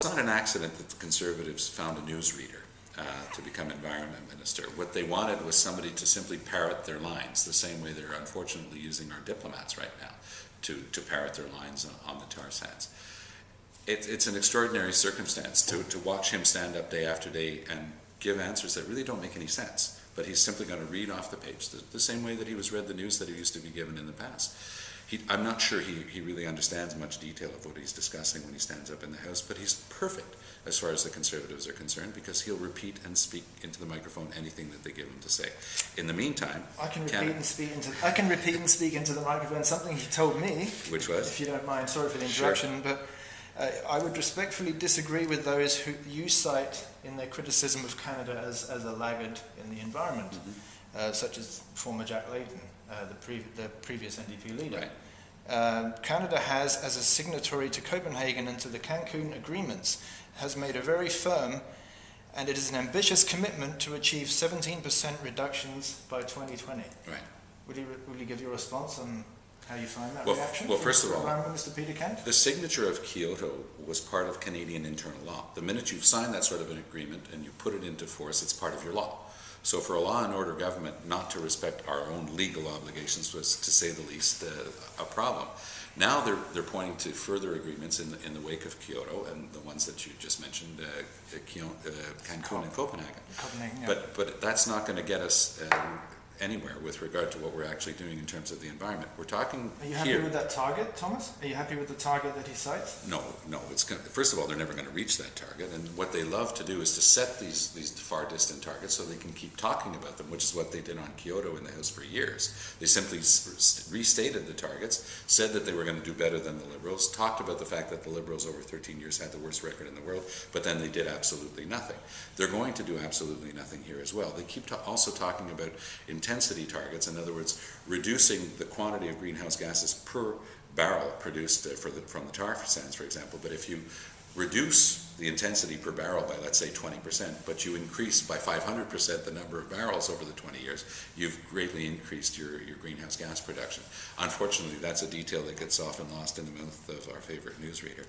not an accident that the Conservatives found a newsreader to become Environment Minister. What they wanted was somebody to simply parrot their lines, the same way they're unfortunately using our diplomats right now to parrot their lines on the tar sands. It's an extraordinary circumstance to watch him stand up day after day and give answers that really don't make any sense. But he's simply going to read off the page, the same way that he was read the news that he used to be given in the past. I'm not sure he really understands much detail of what he's discussing when he stands up in the House, but he's perfect as far as the Conservatives are concerned, because he'll repeat and speak into the microphone anything that they give him to say. In the meantime, I can repeat and speak into the microphone something he told me. Which was? If you don't mind, sorry for the interruption, Sure. but I would respectfully disagree with those who you cite in their criticism of Canada as a laggard in the environment, such as former Jack Layton, the previous NDP leader. Right. Canada has, as a signatory to Copenhagen and to the Cancun agreements, has made a very firm, and it is an ambitious commitment to achieve 17% reductions by 2020. Right. Will you give your response on how you find that Well, reaction? well, first of all, Mr. Peter Kent? the signature of Kyoto was part of Canadian internal law. The minute you've signed that sort of an agreement and you put it into force, it's part of your law. So for a law and order government not to respect our own legal obligations was, to say the least, a problem. Now they're pointing to further agreements in the wake of Kyoto and the ones that you just mentioned, Cancun and Copenhagen. Yeah. But that's not going to get us anywhere with regard to what we're actually doing in terms of the environment. We're talking Are you happy with that target, Thomas? Are you happy with the target that he cites? No. First of all, they're never going to reach that target, and what they love to do is to set these far distant targets so they can keep talking about them, which is what they did on Kyoto in the House for years. They simply restated the targets, said that they were going to do better than the Liberals, talked about the fact that the Liberals over 13 years had the worst record in the world, but then they did absolutely nothing. They're going to do absolutely nothing here as well. They keep also talking about intensity targets, in other words, reducing the quantity of greenhouse gases per barrel produced from the tar sands, for example. But if you reduce the intensity per barrel by, let's say, 20%, but you increase by 500% the number of barrels over the 20 years, you've greatly increased your greenhouse gas production. Unfortunately, that's a detail that gets often lost in the mouth of our favorite newsreader.